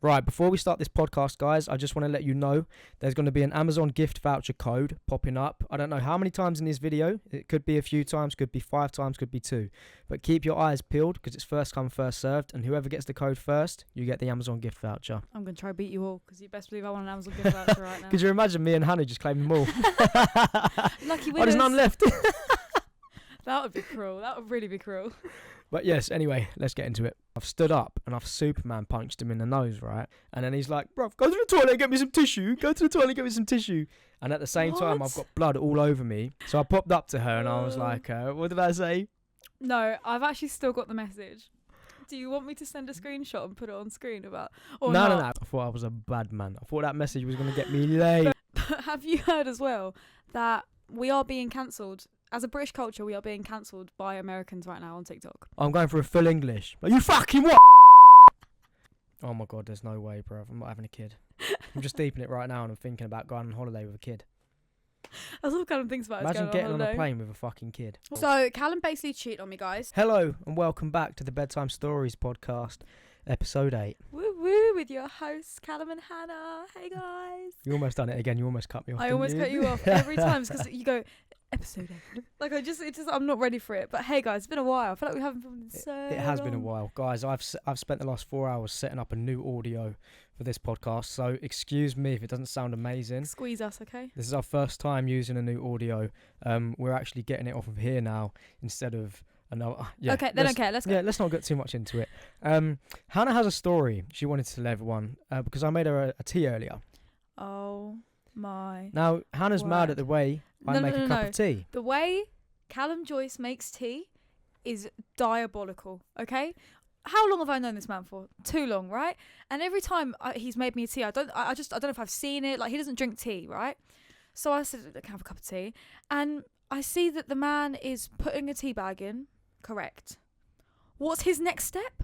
Right, before we start this podcast, guys, I just want to let you know there's going to be an Amazon gift voucher code popping up. I don't know how many times in this video. It could be a few times, could be 5 times, could be 2. But keep your eyes peeled because it's first come, first served. And whoever gets the code first, you get the Amazon gift voucher. I'm going to try to beat you all because you best believe I want an Amazon gift voucher right now. Could you imagine me and Hannah just claiming them all? Lucky winners. Oh, there's none left. That would be cruel. That would really be cruel. But yes, anyway, let's get into it. I've stood up and I've Superman punched him in the nose, right? And then he's like, bruv, go to the toilet and get me some tissue. Go to the toilet and get me some tissue. And at the same time, I've got blood all over me. So I popped up to her and I was like, what did I say? No, I've actually still got the message. Do you want me to send a screenshot and put it on screen about? Or No. not? I thought I was a bad man. I thought that message was going to get me laid. But have you heard as well that we are being cancelled? As a British culture, we are being cancelled by Americans right now on TikTok. I'm going for a full English. Are you fucking what? Oh my God, there's no way, bruv. I'm not having a kid. I'm just deep in it right now and I'm thinking about going on holiday with a kid. That's all Callum thinks about. Imagine getting on a plane with a fucking kid. So Callum basically cheated on me, guys. Hello and welcome back to the Bedtime Stories podcast, episode 8. Woo woo with your hosts Callum and Hannah. Hey guys. You almost done it again. You almost cut me off. I almost cut you off every time because you go episode 8. Like I'm not ready for it. But hey guys, it's been a while. I feel like we haven't filmed in so It has been a long. while, guys. I've spent the last 4 hours setting up a new audio for this podcast, so excuse me if it doesn't sound amazing. Squeeze us, okay? This is our first time using a new audio. We're actually getting it off of here now instead of another. Let's go. Yeah, let's not get too much into it. Hannah has a story she wanted to tell everyone because I made her a tea earlier. Oh my. Now Hannah's mad word. at the way I make a cup of tea. The way Callum Joyce makes tea is diabolical, okay? How long have I known this man for? Too long, right? And every time he's made me a tea, I don't know if I've seen it. Like, he doesn't drink tea, right? So I said, can I have a cup of tea? And I see that the man is putting a tea bag in. Correct. What's his next step?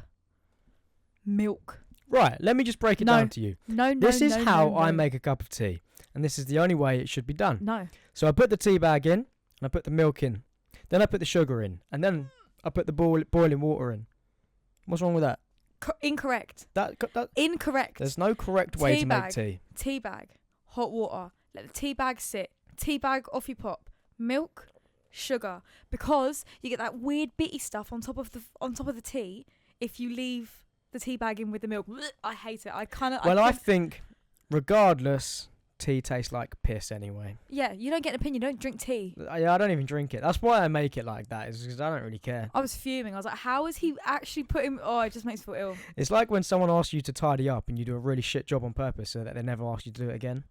Milk. Right, let me just break it down to you. No. This is how I make a cup of tea. And this is the only way it should be done. No. So I put the tea bag in, and I put the milk in. Then I put the sugar in. And then I put the boiling water in. What's wrong with that? Incorrect. That Incorrect. There's no correct way to make tea. Tea bag. Hot water. Let the tea bag sit. Tea bag off you pop. Milk. Sugar. Because you get that weird bitty stuff on top of the tea if you leave the tea bag in with the milk. I hate it. I think regardless, tea tastes like piss anyway. Yeah, you don't get an opinion. You don't drink tea. Yeah, I don't even drink it. That's why I make it like that, is because I don't really care. I was fuming. I was like, how is he actually putting... Oh, it just makes me feel ill. It's like when someone asks you to tidy up and you do a really shit job on purpose so that they never ask you to do it again.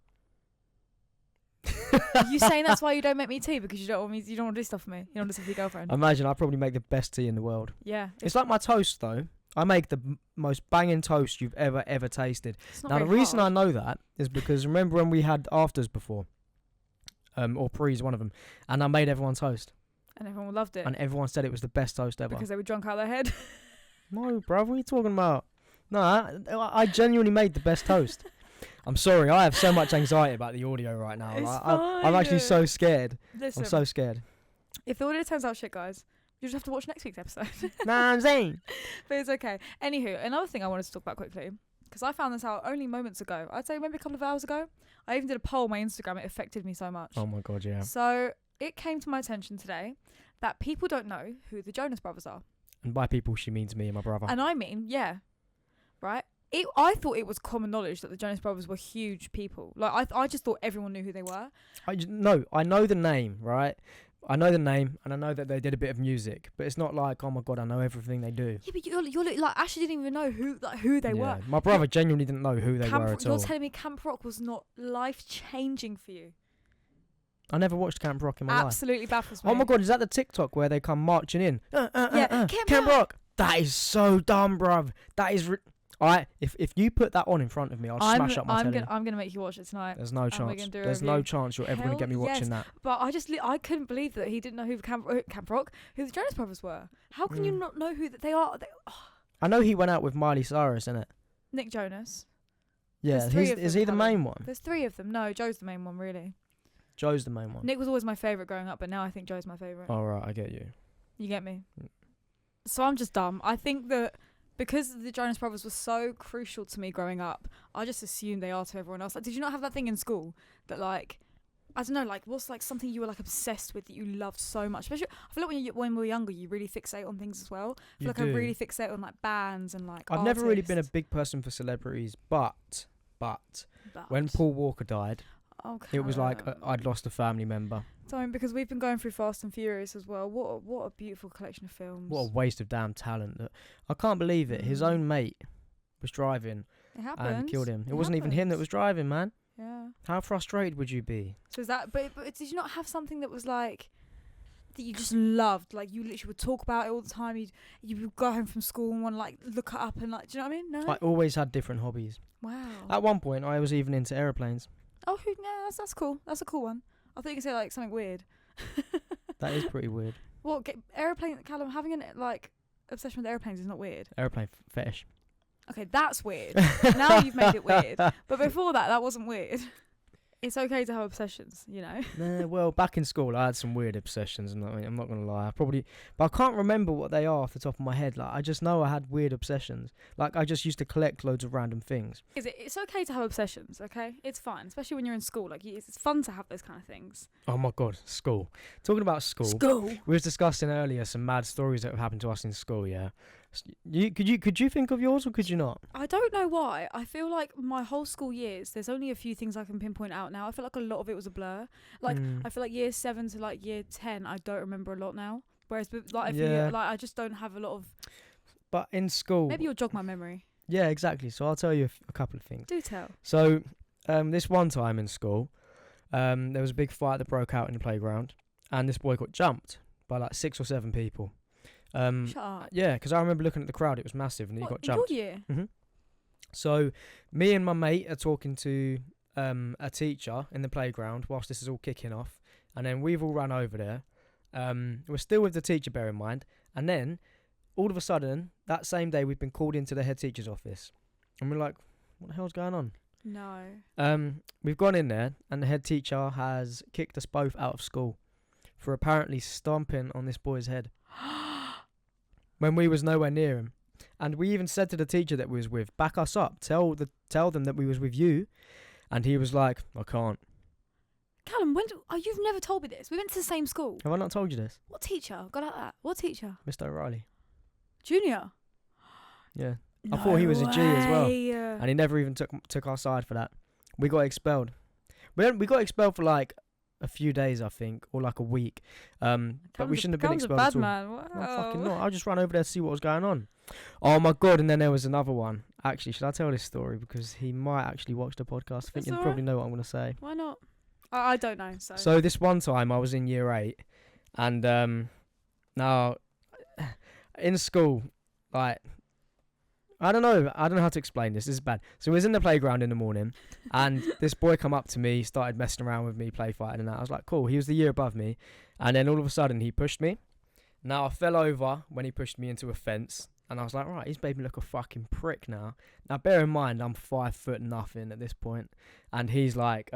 You saying that's why you don't make me tea? Because you don't want to do stuff for me? You don't want to do stuff for your girlfriend? Imagine, I probably make the best tea in the world. Yeah. It's like my toast, though. I make the most banging toast you've ever tasted. Now, the reason I know that is because remember when we had afters before? Or pre's, one of them. And I made everyone toast. And everyone loved it. And everyone said it was the best toast ever. Because they were drunk out of their head? No, bruv, what are you talking about? No, I genuinely made the best toast. I'm sorry, I have so much anxiety about the audio right now. I'm actually so scared. Listen, I'm so scared. If the audio turns out shit, guys, you just have to watch next week's episode. Nah, I'm saying. But it's okay. Anywho, another thing I wanted to talk about quickly, because I found this out only moments ago. I'd say maybe a couple of hours ago. I even did a poll on my Instagram. It affected me so much. Oh my God, yeah. So it came to my attention today that people don't know who the Jonas Brothers are. And by people, she means me and my brother. And I mean, yeah, right? I thought it was common knowledge that the Jonas Brothers were huge people. Like, I just thought everyone knew who they were. I know the name, right? I know the name, and I know that they did a bit of music, but it's not like, oh my God, I know everything they do. Yeah, but you're like, Ashley didn't even know who they were. My brother genuinely didn't know who they were at all. You're telling me Camp Rock was not life-changing for you? I never watched Camp Rock in my life. Absolutely baffles me. Oh my God, is that the TikTok where they come marching in? Camp Rock. That is so dumb, bruv. That is... Alright, if you put that on in front of me, I'll smash up my telly. I'm gonna make you watch it tonight. There's no chance. There's no chance you're ever gonna get me watching that. But I couldn't believe that he didn't know who Camp Rock, who the Jonas Brothers were. How can you not know who they are? I know he went out with Miley Cyrus, innit? Nick Jonas. Yeah, is he the main one? There's 3 of them. No, Joe's the main one, really. Joe's the main one. Nick was always my favourite growing up, but now I think Joe's my favourite. Oh, right, I get you. You get me? So I'm just dumb. I think that because the Jonas Brothers were so crucial to me growing up, I just assumed they are to everyone else. Like, did you not have that thing in school that, like, I don't know, like, what's, like, something you were, like, obsessed with that you loved so much? Especially, I feel like when we were younger, you really fixate on things as well. I feel like I really fixate on, like, bands and, like, I've never really been a big person for celebrities, but when Paul Walker died, it was like I'd lost a family member. Sorry, because we've been going through Fast and Furious as well. What a beautiful collection of films. What a waste of damn talent. I can't believe it. His own mate was driving and killed him. It wasn't even him that was driving, man. Yeah. How frustrated would you be? So is that, but did you not have something that was like, that you just loved? Like, you literally would talk about it all the time. You would go home from school and want to, like, look it up and, like, do you know what I mean? No? I always had different hobbies. Wow. At one point, I was even into aeroplanes. Oh, yeah, that's cool. That's a cool one. I thought you could say, like, something weird. That is pretty weird. What, airplane, Callum, having an, like, obsession with airplanes is not weird. Airplane fetish. Okay, that's weird. Now you've made it weird. But before that wasn't weird. It's okay to have obsessions, you know? Nah, well, back in school, I had some weird obsessions. I'm not going to lie. But I can't remember what they are off the top of my head. Like, I just know I had weird obsessions. Like, I just used to collect loads of random things. It's okay to have obsessions, okay? It's fine, especially when you're in school. Like, it's fun to have those kind of things. Oh my God, school. Talking about school. We was discussing earlier some mad stories that have happened to us in school, yeah? Could you think of yours or could you not? I don't know why. I feel like my whole school years, there's only a few things I can pinpoint out now. I feel like a lot of it was a blur. Like, I feel like year 7 to, like, year 10, I don't remember a lot now. Whereas, like, I just don't have a lot of... But in school... Maybe you'll jog my memory. Yeah, exactly. So I'll tell you a couple of things. Do tell. So, this one time in school, there was a big fight that broke out in the playground, and this boy got jumped by, like, 6 or 7 people. Shut up. Yeah, because I remember looking at the crowd, it was massive, and he got jumped. Your year? Mm-hmm. So, me and my mate are talking to a teacher in the playground whilst this is all kicking off, and then we've all run over there. We're still with the teacher, bear in mind, and then, all of a sudden, that same day, we've been called into the head teacher's office, and we're like, what the hell's going on? No. We've gone in there, and the head teacher has kicked us both out of school for apparently stomping on this boy's head. When we was nowhere near him. And we even said to the teacher that we was with, back us up, tell them that we was with you. And he was like, I can't. Callum, you've never told me this. We went to the same school. Have I not told you this? What teacher? Got out that. What teacher? Mr. O'Reilly. Junior? Yeah. No I thought he was a G as well. way. And he never even took our side for that. We got expelled. We got expelled for like a few days, I think, or like a week. But we shouldn't have been expelled at all. Man. Wow. No, fucking not. I just ran over there to see what was going on. Oh my God! And then there was another one. Actually, should I tell this story because he might actually watch the podcast? I think you'll probably know what I'm going to say. Why not? I don't know. So this one time I was in year 8, and now in school, like. I don't know how to explain this. This is bad. So we was in the playground in the morning, and this boy come up to me, started messing around with me, play fighting and that. I was like, cool. He was the year above me, and then all of a sudden he pushed me. Now I fell over when he pushed me into a fence, and I was like, right, he's made me look a fucking prick now. Now bear in mind I'm 5 foot nothing at this point, and he's like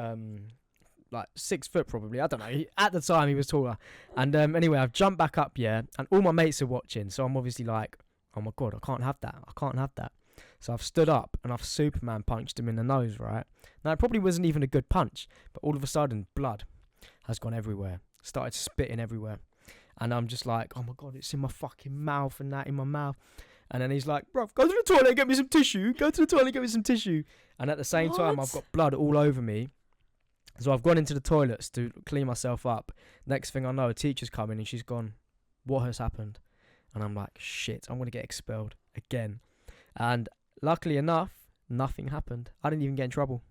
6 foot probably. I don't know. At the time he was taller, and anyway I've jumped back up, yeah, and all my mates are watching, so I'm obviously like, oh my God, I can't have that. So I've stood up and I've Superman punched him in the nose, right? Now it probably wasn't even a good punch, but all of a sudden blood has gone everywhere. Started spitting everywhere. And I'm just like, oh my God, it's in my fucking mouth and that in my mouth. And then he's like, bro, go to the toilet and get me some tissue. And at the same time, I've got blood all over me. So I've gone into the toilets to clean myself up. Next thing I know, a teacher's coming and she's gone, what has happened? And I'm like, shit, I'm going to get expelled again. And luckily enough, nothing happened. I didn't even get in trouble.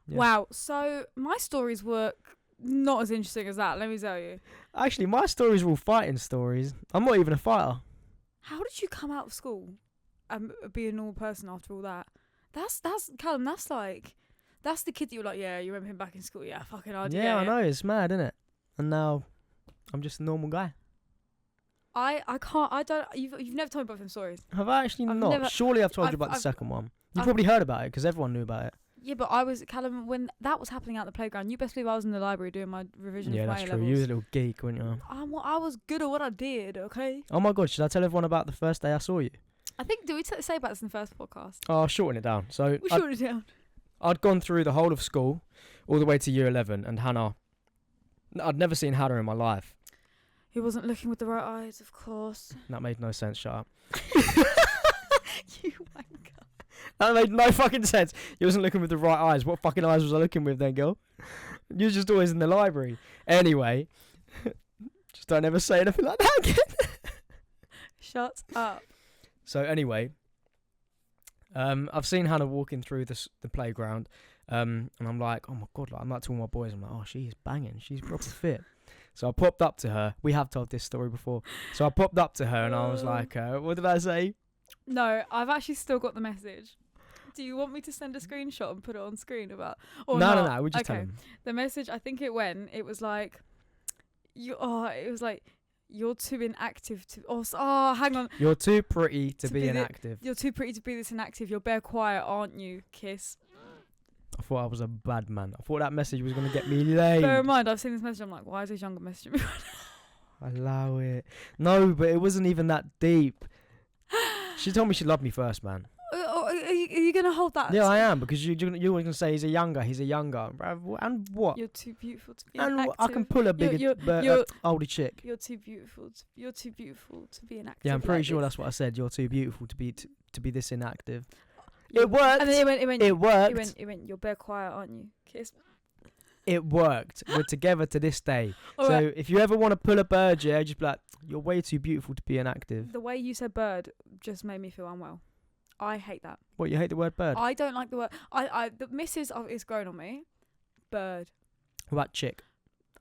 Yeah. Wow. So my stories were not as interesting as that, let me tell you. Actually, my stories are all fighting stories. I'm not even a fighter. How did you come out of school and be a normal person after all that? That's Callum, that's the kid that you're like, yeah, you remember him back in school? Yeah, fucking I do. Yeah, I know. It's mad, isn't it? And now I'm just a normal guy. You've never told me both them stories. Have I actually not? Surely I've told you about the second one. You probably heard about it because everyone knew about it. Yeah, but I was, Callum, when that was happening out the playground, you best believe I was in the library doing my revision Yeah, for my that's A true. levels. You was a little geek, weren't you? I was good at what I did, okay? Oh my god, should I tell everyone about the first day I saw you? I think, did we say about this in the first podcast? Oh, I'll shorten it down. So We shortened it down. I'd gone through the whole of school, all the way to year 11, and Hannah, I'd never seen Hannah in my life. He wasn't looking with the right eyes, of course. That made no sense, shut up. You wanker. That made no fucking sense. You wasn't looking with the right eyes. What fucking eyes was I looking with then, girl? You was just always in the library. Anyway, just don't ever say anything like that again. Shut up. So anyway, I've seen Hannah walking through the playground, and I'm like, oh my god, like, I'm like to all my boys, I'm like, oh, she's banging, she's proper fit. So I popped up to her. We have told this story before. So I popped up to her and I was like, what did I say? No, I've actually still got the message. Do you want me to send a screenshot and put it on screen about? Or No, not? no, we just tell Okay. him. The message, I think it was like, you're too inactive to. Hang on. You're too pretty to be be inactive. You're too pretty to be this inactive. You're bare quiet, aren't you? Kiss. I thought I was a bad man. I thought that message was going to get me laid. Bear in mind, I've seen this message. I'm like, why is this younger messaging me? Allow it. No, but it wasn't even that deep. She told me she loved me first, man. Are you gonna hold that? Yeah, I am, because you were going to say he's a younger. Bruv, and what? You're too beautiful to be And inactive. I can pull a bigger, older chick. You're too beautiful. You're too beautiful to be inactive. Yeah, I'm pretty like sure this. that's what I said. You're too beautiful to be this inactive. It worked. And then it went. It worked. It went. You're bare quiet, aren't you? Kiss. It worked. We're together to this day. All So right. if you ever want to pull a bird, yeah, just be like, you're way too beautiful to be inactive. The way you said bird just made me feel unwell. I hate that. What, you hate the word bird? I don't like the word. The missus is grown on me. Bird. What about chick?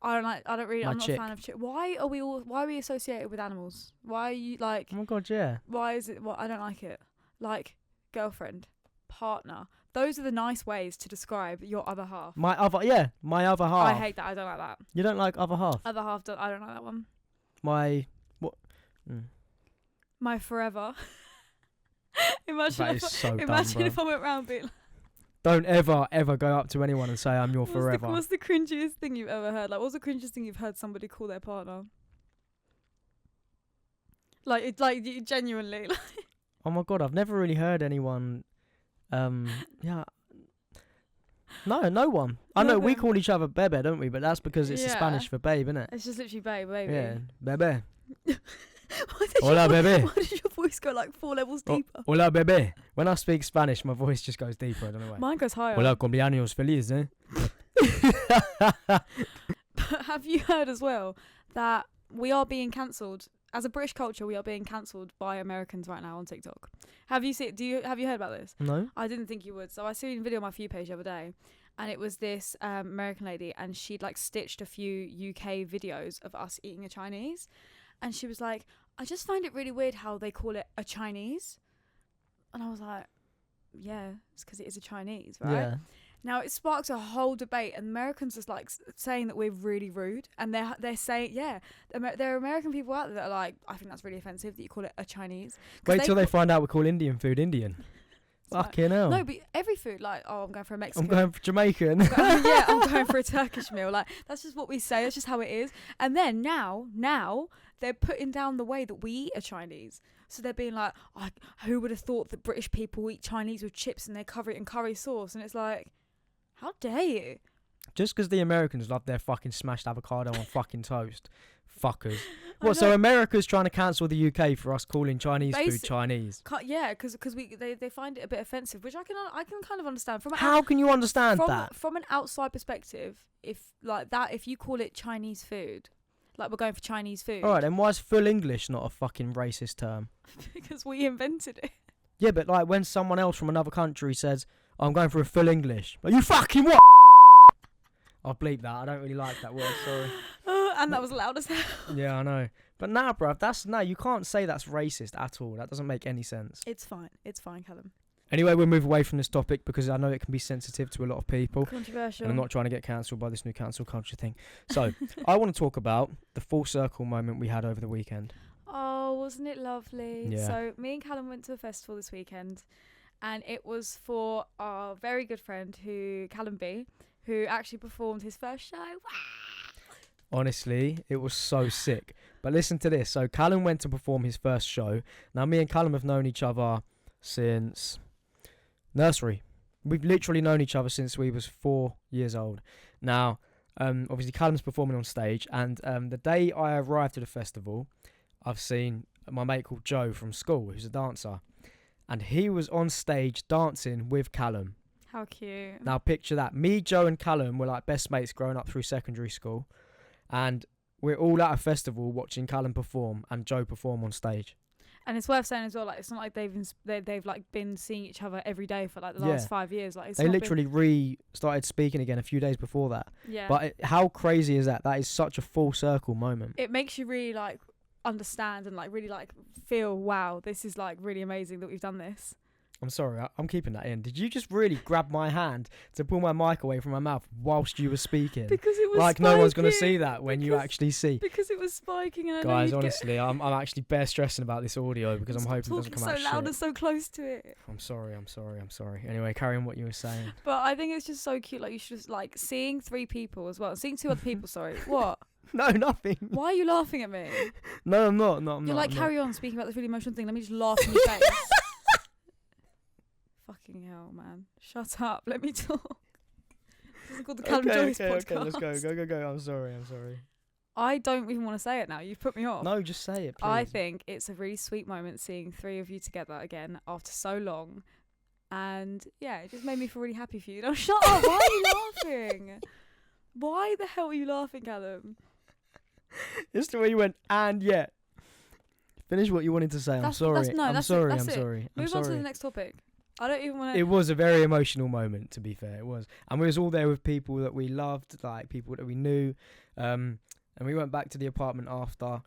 I don't really. My I'm not chick. a fan of chick. Why are we associated with animals? Why are you like? Oh my god, yeah. Why is it? I don't like it. Like girlfriend, partner. Those are the nice ways to describe your other half. My other half. I hate that. I don't like that. You don't like other half? Other half. I don't like that one. My forever. Imagine That is so dumb, imagine bro. if I went round being like, Don't ever go up to anyone and say I'm your forever. what's the cringiest thing you've ever heard? Like, what's the cringiest thing you've heard somebody call their partner? Like, it's like you genuinely. Like, Oh my god, I've never really heard anyone. Yeah. No one. I know we Okay. call each other bebe, don't we? But that's because it's the Yeah. Spanish for babe, isn't it? it's just literally baby. Yeah, bebe. Why did Hola, bebe. Why did your voice go like 4 levels deeper? Hola, bebe. When I speak Spanish, my voice just goes deeper. I don't know why. Mine goes higher. Hola, cumpleaños feliz, eh? But have you heard as well that we are being cancelled as a British culture? We are being cancelled by Americans right now on TikTok. Have you heard about this? No. I didn't think you would. So I seen a video on my For You page the other day, and it was this American lady, and she'd like stitched a few UK videos of us eating a Chinese, and she was like, I just find it really weird how they call it a Chinese. And I was like, yeah, it's because it is a Chinese, right? Yeah. Now it sparks a whole debate, and Americans are like saying that we're really rude, and they're saying, yeah, there are American people out there that are like, I think that's really offensive that you call it a Chinese. Wait till they find out we call Indian food Indian. Fucking hell. No, but every food, like, oh, I'm going for a Mexican. I'm going for Jamaican. Yeah, I'm going for a Turkish meal. Like, that's just what we say. That's just how it is. And then now they're putting down the way that we eat a Chinese. So they're being like, who would have thought that British people eat Chinese with chips and they cover it in curry sauce? And it's like, how dare you? Just because the Americans love their fucking smashed avocado on fucking toast. Fuckers. I What, so know. America's trying to cancel the UK for us calling Chinese food Chinese? Yeah, because they find it a bit offensive, which I can kind of understand. How can you understand from that? From an outside perspective, if you call it Chinese food, like we're going for Chinese food. Alright, then why is full English not a fucking racist term? Because we invented it. Yeah, but like when someone else from another country says, I'm going for a full English. Like, you fucking what? I'll bleep that. I don't really like that word, sorry. And that was loud as hell. Yeah, I know. But nah, bruv, you can't say that's racist at all. That doesn't make any sense. It's fine, Callum. Anyway, we'll move away from this topic because I know it can be sensitive to a lot of people. Controversial. And I'm not trying to get cancelled by this new cancel culture thing. So, I want to talk about the full circle moment we had over the weekend. Oh, wasn't it lovely? Yeah. So me and Callum went to a festival this weekend, and it was for our very good friend Callum B, who actually performed his first show. Honestly, it was so sick. But listen to this. So Callum went to perform his first show. Now, me and Callum have known each other since nursery. We've literally known each other since we was 4 years old. Now, obviously Callum's performing on stage, and the day I arrived to the festival, I've seen my mate called Joe from school, who's a dancer, and he was on stage dancing with Callum. How cute. Now picture that. Me, Joe and Callum were like best mates growing up through secondary school, and we're all at a festival watching Callum perform and Joe perform on stage. And it's worth saying as well, like, it's not like they've like been seeing each other every day for like the last 5 years. Like, they literally started speaking again a few days before that. Yeah. But how crazy is that? That is such a full circle moment. It makes you really like understand and like really like feel, wow, this is like really amazing that we've done this. I'm sorry, I'm keeping that in. Did you just really grab my hand to pull my mic away from my mouth whilst you were speaking? Because it was like spiking. No one's going to see that when you actually see. Because it was spiking. And guys, honestly, I'm actually bare stressing about this audio because I'm hoping it doesn't come out so loud and so close to it. I'm sorry. Anyway, carry on what you were saying. But I think it's just so cute. Like, you should just like seeing 3 people as well. Seeing 2 other people, sorry. What? No, nothing. Why are you laughing at me? No, I'm not. You're like, carry on speaking about this really emotional thing. Let me just laugh in your face. Fucking hell, man. Shut up. Let me talk. This is called the Callum Joyce podcast. Okay, let's go. I'm sorry. I don't even want to say it now. You've put me off. No, just say it, please. I think it's a really sweet moment seeing 3 of you together again after so long. And yeah, it just made me feel really happy for you. Now shut up. Why are you laughing? Why the hell are you laughing, Callum? It's the way you went, and yet. Finish what you wanted to say. I'm sorry. I'm sorry. Move on to the next topic. I don't even want to. It was a very emotional moment, to be fair. It was. And we was all there with people that we loved, like people that we knew. And we went back to the apartment after,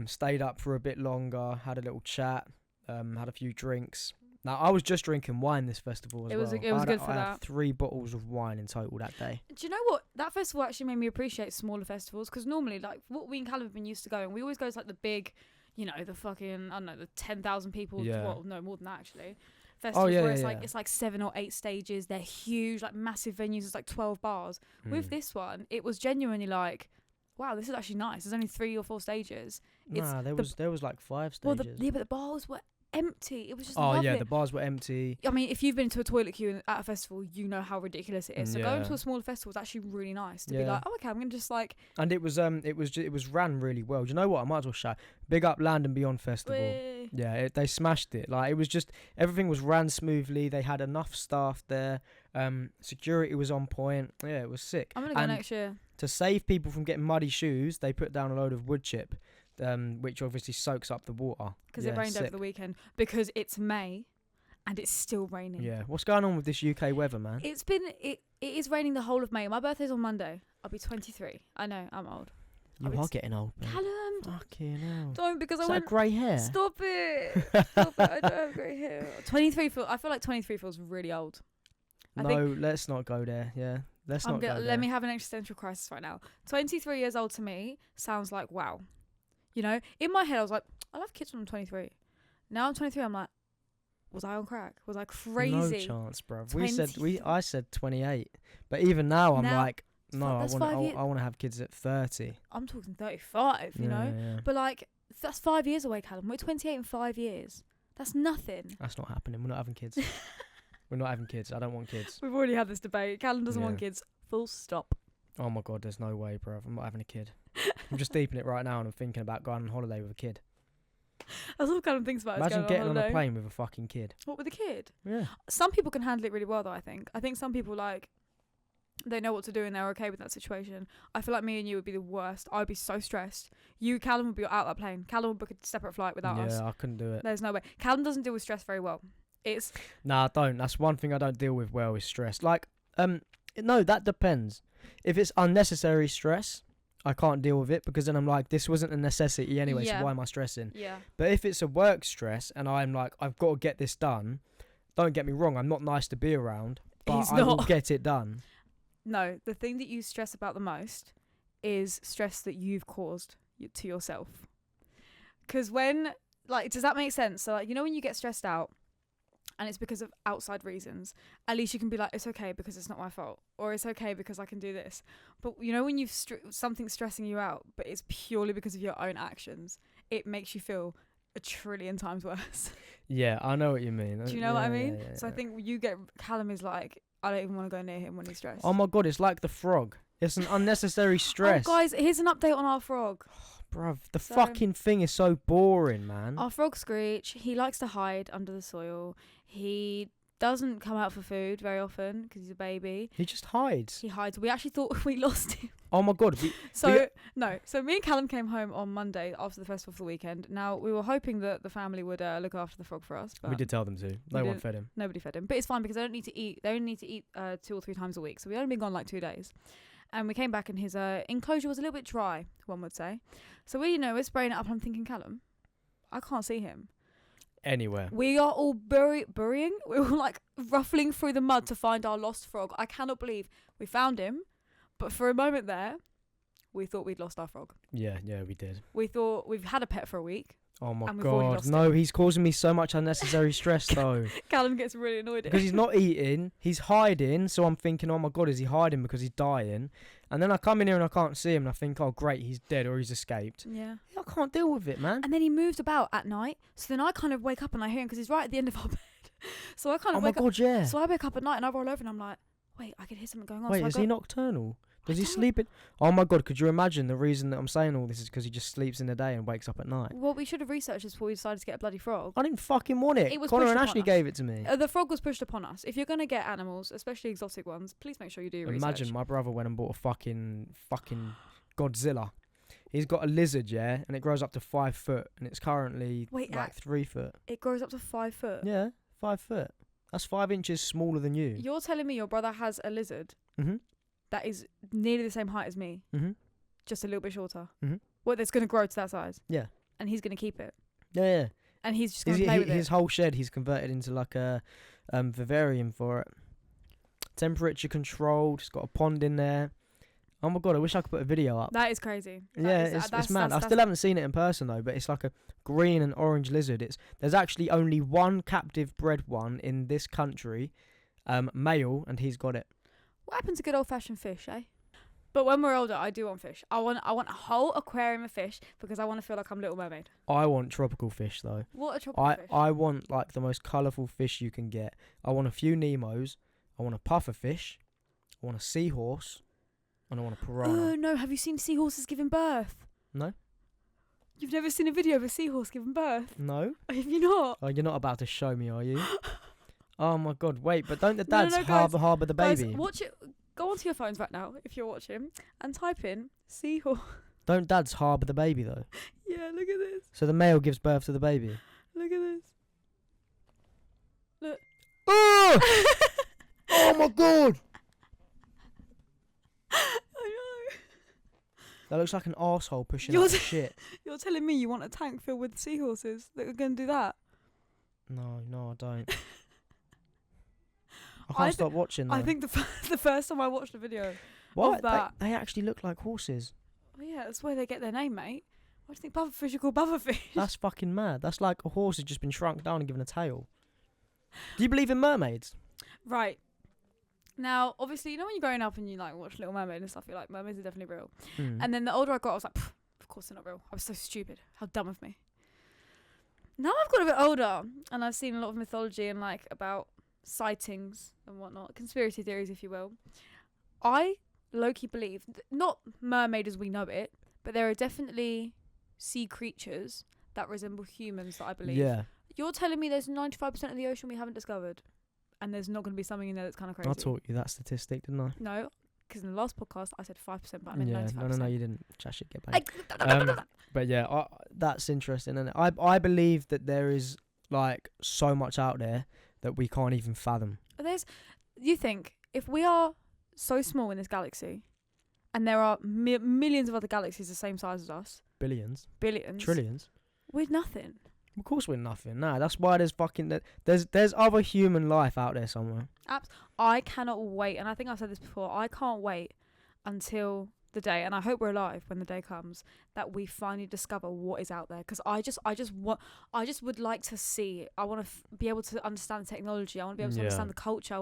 stayed up for a bit longer, had a little chat, had a few drinks. Now, I was just drinking wine this festival as well. It was good for I that. had 3 bottles of wine in total that day. Do you know what? That festival actually made me appreciate smaller festivals, because normally, like, what we and Callum have been used to going, we always go to, like, the big, you know, the fucking, I don't know, the 10,000 people. Yeah. Well, no, more than that, actually. Festivals where it's like 7 or 8 stages. They're huge, like massive venues. It's like 12 bars. With this one, it was genuinely like, wow, this is actually nice. There's only 3 or 4 stages. There was like 5 stages. Well, but the bars were empty. It was just lovely. The bars were empty. I mean, if you've been to a toilet queue at a festival, you know how ridiculous it is. So going to a smaller festival is actually really nice to be like, oh, okay, I'm gonna just like. And it was ran really well. Do you know what? I might as well shout. Big up Land and Beyond Festival. Whee. Yeah, they smashed it. Like, it was just, everything was ran smoothly. They had enough staff there. Security was on point. Yeah, it was sick. I'm gonna go next year. To save people from getting muddy shoes, they put down a load of wood chip. Which obviously soaks up the water. Because it rained over the weekend. Because it's May and it's still raining. Yeah. What's going on with this UK weather, man? It is raining the whole of May. My birthday's on Monday. I'll be 23. I know, I'm old. You are getting old, man. Callum. Fucking hell. Don't, because I went grey hair. Stop it. Stop it. I don't have grey hair. 23 I feel like 23 feels really old. Let's not go there. Yeah. Let's not go there. Let me have an existential crisis right now. 23 years old to me sounds like, wow. You know, in my head, I was like, I'll have kids when I'm 23. Now I'm 23, I'm like, was I on crack? Was I crazy? No chance, bruv. I said 28. But even now, I'm like, no, I want to have kids at 30. I'm talking 35, you know? Yeah. But like, that's 5 years away, Callum. We're 28 in 5 years. That's nothing. That's not happening. We're not having kids. We're not having kids. I don't want kids. We've already had this debate. Callum doesn't want kids. Full stop. Oh my God, there's no way, bruv. I'm not having a kid. I'm just deep in it right now, and I'm thinking about going on holiday with a kid. That's all Callum thinks about. Imagine getting on a plane with a fucking kid. What, with a kid? Yeah. Some people can handle it really well, though, I think. I think some people, like, they know what to do and they're okay with that situation. I feel like me and you would be the worst. I would be so stressed. You, Callum, would be out that plane. Callum would book a separate flight without us. Yeah, I couldn't do it. There's no way. Callum doesn't deal with stress very well. Nah, I don't. That's one thing I don't deal with well, is stress. Like, no, that depends. If it's unnecessary stress, I can't deal with it, because then I'm like, this wasn't a necessity anyway, so why am I stressing? Yeah. But if it's a work stress and I'm like, I've got to get this done, don't get me wrong, I'm not nice to be around, but I will get it done. No, the thing that you stress about the most is stress that you've caused to yourself. Because when, like, does that make sense? So, like, you know, when you get stressed out and it's because of outside reasons, at least you can be like, it's okay because it's not my fault, or it's okay because I can do this. But you know, when you've something's stressing you out, but it's purely because of your own actions, it makes you feel a trillion times worse. Yeah, I know what you mean. Do you know what I mean? Yeah, So I think Callum is like, I don't even want to go near him when he's stressed. Oh my god, it's like the frog. It's an unnecessary stress. Oh guys, here's an update on our frog. Bruv, the fucking thing is so boring, man. Our frog Screech, he likes to hide under the soil. He doesn't come out for food very often because he's a baby. He just hides. He hides. We actually thought we lost him. Oh my god. So me and Callum came home on Monday after the festival for the weekend. Now, we were hoping that the family would look after the frog for us. But we did tell them to. No one fed him. Nobody fed him. But it's fine because they don't need to eat. They only need to eat 2 or 3 times a week. So we only been gone like 2 days. And we came back and his enclosure was a little bit dry, one would say. So we're spraying it up. I'm thinking, Callum, I can't see him Anywhere. We are all burying. We were like ruffling through the mud to find our lost frog. I cannot believe we found him. But for a moment there, we thought we'd lost our frog. Yeah, we did. We thought we've had a pet for a week. Oh my and we've already god. lost No, him. he's causing me so much unnecessary stress though. Callum gets really annoyed Because he's not eating, he's hiding, so I'm thinking, oh my god, is he hiding because he's dying? And then I come in here and I can't see him and I think, oh great, he's dead or he's escaped. Yeah. I can't deal with it, man. And then he moves about at night. So then I kind of wake up and I hear him because he's right at the end of our bed. So I kind of Oh my god, yeah. So I wake up at night and I roll over and I'm like, wait, I can hear something going on. Wait, so is he nocturnal? Does he sleep in? Oh my god, could you imagine the reason that I'm saying all this is because he just sleeps in the day and wakes up at night? Well, we should have researched this before we decided to get a bloody frog. I didn't fucking want it. It was Connor pushed and upon Ashley us. gave it to me. The frog was pushed upon us. If you're going to get animals, especially exotic ones, please make sure you do your research. Imagine my brother went and bought a fucking Godzilla. He's got a lizard, yeah, and it grows up to 5 foot, and it's currently 3 foot. It grows up to 5 foot? Yeah, 5 foot. That's 5 inches smaller than you. You're telling me your brother has a lizard Mm-hmm. that is nearly the same height as me, Mm-hmm. just a little bit shorter? Mm-hmm. What, that's going to grow to that size? Yeah. And he's going to keep it? Yeah. And he's just going to play with it? His whole shed he's converted into like a vivarium for it. Temperature controlled. It's got a pond in there. Oh my god, I wish I could put a video up. That is crazy. It's mad. I still haven't seen it in person though, but it's like a green and orange lizard. There's actually only one captive bred one in this country, male, and he's got it. What happened to good old fashioned fish, eh? But when we're older, I do want fish. I want a whole aquarium of fish because I want to feel like I'm Little Mermaid. I want tropical fish though. What a tropical fish? I want like the most colourful fish you can get. I want a few Nemos. I want a puffer fish. I want a seahorse. And I want a piranha. Oh no, have you seen seahorses giving birth? No. You've never seen a video of a seahorse giving birth? No. Have you not? Oh, you're not about to show me, are you? Oh my god, wait, but don't the dads No, guys, harbour the baby? Guys, watch it. Go onto your phones right now if you're watching and type in seahorse. Don't dads harbour the baby though? Yeah, look at this. So the male gives birth to the baby? Look at this. Look. Oh! Oh my god! I know. That looks like an arsehole pushing out shit. You're telling me you want a tank filled with seahorses that are going to do that? No, I don't. I can't stop watching though. I think the first time I watched a video what? of that... They actually look like horses. Oh yeah, that's where they get their name, mate. Why do you think pufferfish are called pufferfish? That's fucking mad. That's like a horse has just been shrunk down and given a tail. Do you believe in mermaids? Right. Now, obviously, you know when you're growing up and you like watch Little Mermaid and stuff, you're like, mermaids are definitely real. And then the older I got, I was like, of course they're not real. I was so stupid. How dumb of me. Now I've got a bit older and I've seen a lot of mythology and like about sightings and whatnot, conspiracy theories, if you will. I low-key believe, not mermaid as we know it, but there are definitely sea creatures that resemble humans that I believe. Yeah. You're telling me there's 95% of the ocean we haven't discovered? And there's not going to be something in there that's kind of crazy. I taught you that statistic, didn't I? No, because in the last podcast I said 5%, but I meant 95%. No, you didn't. Chat shit, get back. But yeah, that's interesting. And I believe that there is like so much out there that we can't even fathom. You think if we are so small in this galaxy, and there are millions of other galaxies the same size as us, billions, trillions, we're nothing. Of course we're nothing. Nah, that's why there's other human life out there somewhere. I cannot wait, and I think I've said this before, I can't wait until the day, and I hope we're alive when the day comes, that we finally discover what is out there. Because I just would like to see. I want to be able to understand the technology. I want to be able to understand the culture.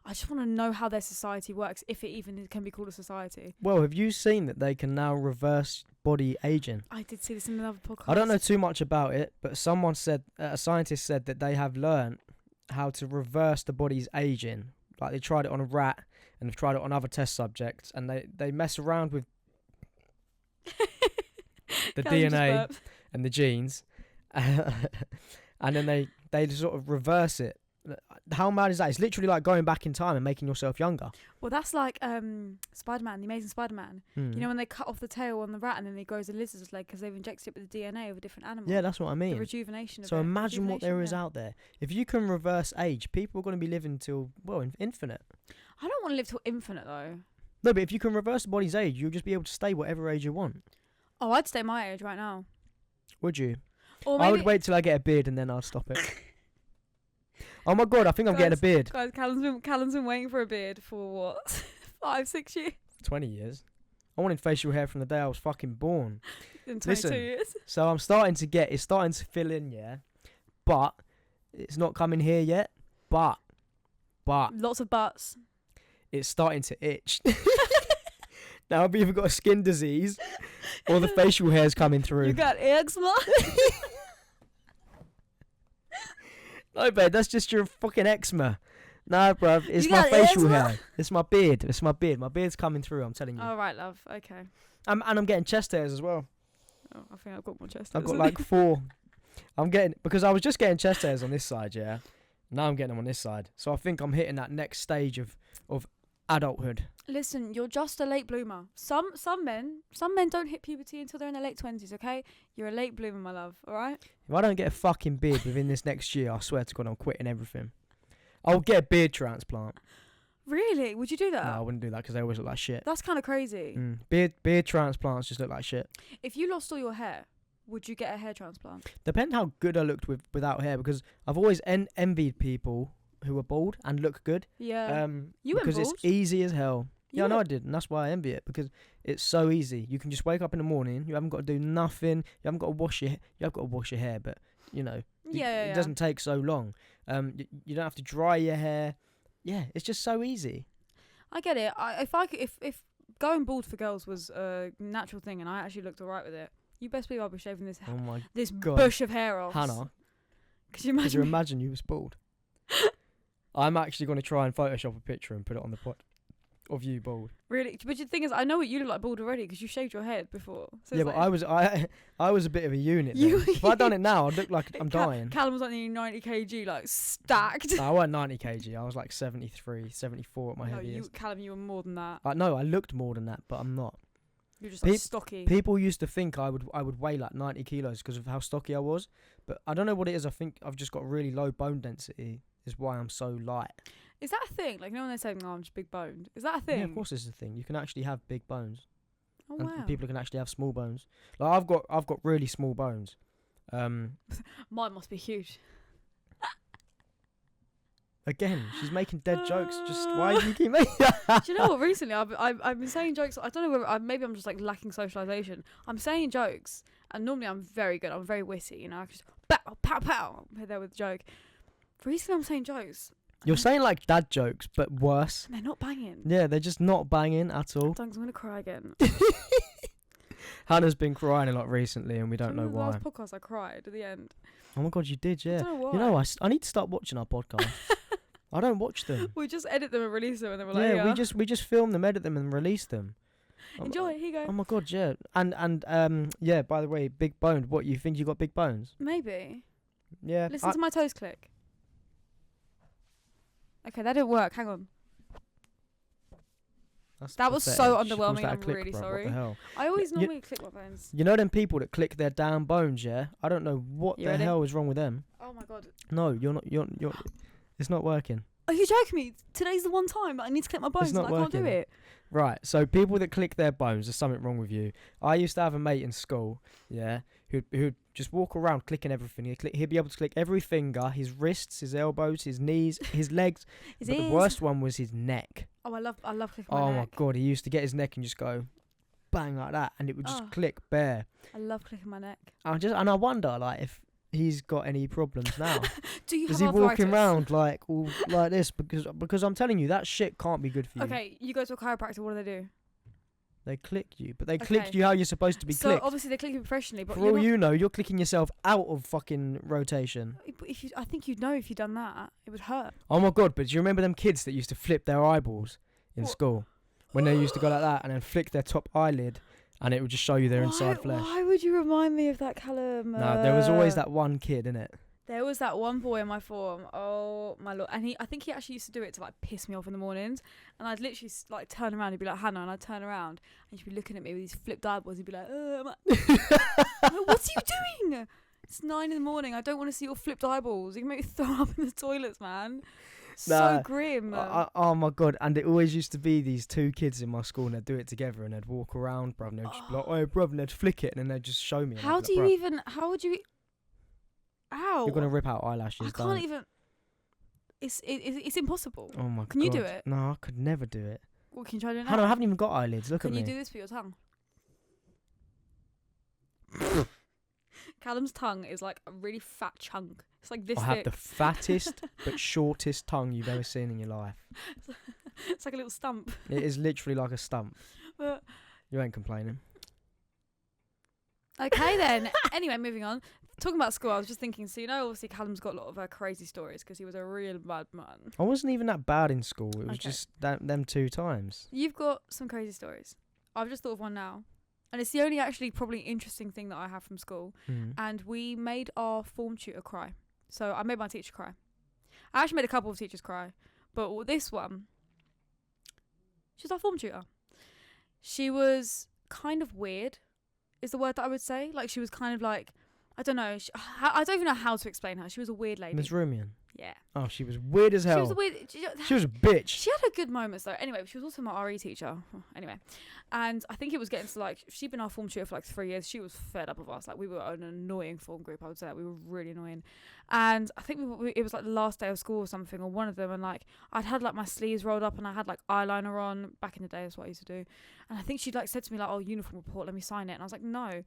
I just want to know how their society works, if it even can be called a society. Well, have you seen that they can now reverse body aging? I did see this in another podcast. I don't know too much about it, but someone said, a scientist said that they have learned how to reverse the body's aging. Like they tried it on a rat, and they've tried it on other test subjects, and they mess around with the DNA and the genes, and then they sort of reverse it. How mad is that? It's literally like going back in time and making yourself younger. Well, that's like Spider-Man, the Amazing Spider-Man. You know when they cut off the tail on the rat and then he grows a lizard's leg because they've injected it with the DNA of a different animal. Yeah, that's what I mean. The rejuvenation of it. So imagine what there is out there. If you can reverse age, people are going to be living till, well, infinite. I don't want to live till infinite, though. No, but if you can reverse the body's age, you'll just be able to stay whatever age you want. Oh, I'd stay my age right now. Would you? Or maybe I would wait till I get a beard and then I'll stop it. Oh my God, I think I'm getting a beard. Guys, Callum's been waiting for a beard for what? 5-6 years? 20 years. I wanted facial hair from the day I was fucking born. In 22 years. So it's starting to fill in, yeah. But it's not coming here yet. But Lots of butts. It's starting to itch. Now I've either got a skin disease or the facial hair's coming through. You got eczema? No, babe, that's just your fucking eczema. No, bruv, it's my facial hair. It's my beard. My beard's coming through, I'm telling you. Oh, right, love. Okay. And I'm getting chest hairs as well. Oh, I think I've got more chest hairs. I've got like 4. Because I was just getting chest hairs on this side, yeah. Now I'm getting them on this side. So I think I'm hitting that next stage of adulthood. Listen, you're just a late bloomer. Some men don't hit puberty until they're in their late 20s, okay? You're a late bloomer, my love, all right? If I don't get a fucking beard within this next year, I swear to God, I'm quitting everything. I'll get a beard transplant. Really? Would you do that? No, I wouldn't do that because they always look like shit. That's kind of crazy. Beard transplants just look like shit. If you lost all your hair, would you get a hair transplant? Depends how good I looked without hair, because I've always envied people who are bald and look good. Yeah. You went because bald? it's easy as hell. You Yeah, I know I did, and that's why I envy it, because it's so easy. You can just wake up in the morning. You haven't got to do nothing. You haven't got to wash your. You have got to wash your hair, but you know, it doesn't take so long. You don't have to dry your hair. Yeah, it's just so easy. I get it. If going bald for girls was a natural thing and I actually looked alright with it, you best believe I'll be shaving this God. bush of hair off. Hannah, could you imagine you was bald? I'm actually going to try and Photoshop a picture and put it on the pod of you bald. Really? But the thing is, I know what you look like bald already because you shaved your head before. So yeah, but I was a bit of a unit then. If I'd done it now, I'd look like I'm dying. Callum was like nearly 90 kg, like stacked. No, I wasn't 90 kg. I was like 73, 74 at my heaviest. Callum, you were more than that. No, I looked more than that, but I'm not. You're just like stocky. People used to think I would weigh like 90 kilos because of how stocky I was, but I don't know what it is. I think I've just got really low bone density. Is why I'm so light. Is that a thing? Like, you know when they're saying, "Oh, I'm just big boned." Is that a thing? Yeah, of course it's a thing. You can actually have big bones. Oh and wow. People can actually have small bones. Like I've got really small bones. Mine must be huge. Again, she's making dead jokes. Just why do you keep making that? Do you know what? Recently, I've been saying jokes. I don't know whether maybe I'm just like lacking socialization. I'm saying jokes, and normally I'm very good. I'm very witty. You know, I can just pow pow pow. I'm there with a joke. Recently, I'm saying jokes. You're saying like dad jokes, but worse. They're not banging. Yeah, they're just not banging at all. I'm gonna cry again. Hannah's been crying a lot recently, and we don't know why. The last podcast I cried at the end. Oh my God, you did, yeah. I don't know why. You know, I need to start watching our podcast. I don't watch them. We just edit them and release them, and then we're like, yeah. we just film them, edit them, and release them. Enjoy. Here you go. Oh my God, yeah. And yeah. By the way, big boned. What, you think you got big bones? Maybe. Yeah. Listen to my toes click. Okay, that didn't work. Hang on. That was so underwhelming. I'm really sorry. What the hell? I always normally click my bones. You know them people that click their damn bones, yeah? I don't know what the hell is wrong with them. Oh my God. No, you're not. You're. It's not working. Are you joking me? Today's the one time that I need to click my bones and I can't do it. Right, so people that click their bones, there's something wrong with you. I used to have a mate in school, yeah, who'd just walk around clicking everything. He'd be able to click every finger, his wrists, his elbows, his knees, his legs. But the worst one was his neck. Oh, I love clicking my neck. Oh my God, he used to get his neck and just go. bang like that, and it would just Oh. click bare. I love clicking my neck. I wonder like if he's got any problems now. Do you Is have he walking arthritis? around like all like this? Because I'm telling you that shit can't be good for you. Okay, you go to a chiropractor. What do? They click you, but they click Okay. you how you're supposed to be So clicked. obviously they click you professionally, but For you're all not, you know, you're clicking yourself out of fucking rotation. but I think you'd know if you'd done that, it would hurt. Oh my god! But do you remember them kids that used to flip their eyeballs in What? school when they used to go like that and then flick their top eyelid, and it would just show you their inside flesh? Why would you remind me of that, Callum? No, there was always that one kid, innit? There was that one boy in my form. Oh my lord! And I think he actually used to do it to like piss me off in the mornings. And I'd literally like turn around. He'd be like, Hannah, and I'd turn around and he'd be looking at me with these flipped eyeballs. He'd be like, I'm like, what are you doing? It's 9 a.m. I don't want to see your flipped eyeballs. You can make me throw up in the toilets, man. So Nah, grim. Oh my god! And it always used to be these two kids in my school, and they'd do it together, and they'd walk around, bruv, and they'd just be like, "Oh, bruv," and they'd flick it, and then they'd just show me. And How I'd do be you like, even? How would you? Ow! You're gonna rip out eyelashes. I can't even. It's impossible. Oh my god! Can you do it? No, I could never do it. Well, can you try doing Hannah, I that? haven't even got eyelids. Look Can at you me. do this with your tongue? Callum's tongue is like a really fat chunk. It's like this I have thick. the fattest but shortest tongue you've ever seen in your life. It's like a little stump. It is literally like a stump. But You ain't complaining. okay then. Anyway, moving on. Talking about school, I was just thinking. So obviously Callum's got a lot of crazy stories because he was a real bad man. I wasn't even that bad in school. It was Okay. just them 2 times. You've got some crazy stories. I've just thought of one now, and it's the only actually probably interesting thing that I have from school. Mm. And we made our form tutor cry. So I made my teacher cry. I actually made a couple of teachers cry, but this one, she's our form tutor. She was kind of weird, is the word that I would say. Like she was kind of like, I don't know. I don't even know how to explain her. She was a weird lady. Ms. Rumian. Yeah. Oh, she was weird as hell. She was a weird. She was a bitch. She had her good moments though. Anyway, she was also my RE teacher. Anyway, and I think it was getting to like she'd been our form tutor for like 3 years. She was fed up of us. Like we were an annoying form group. I would say that we were really annoying. And I think it was like the last day of school or something, or one of them. And like I'd had like my sleeves rolled up and I had like eyeliner on. Back in the day, that's what I used to do. And I think she'd like said to me like, "Oh, uniform report. Let me sign it." And I was like, "No."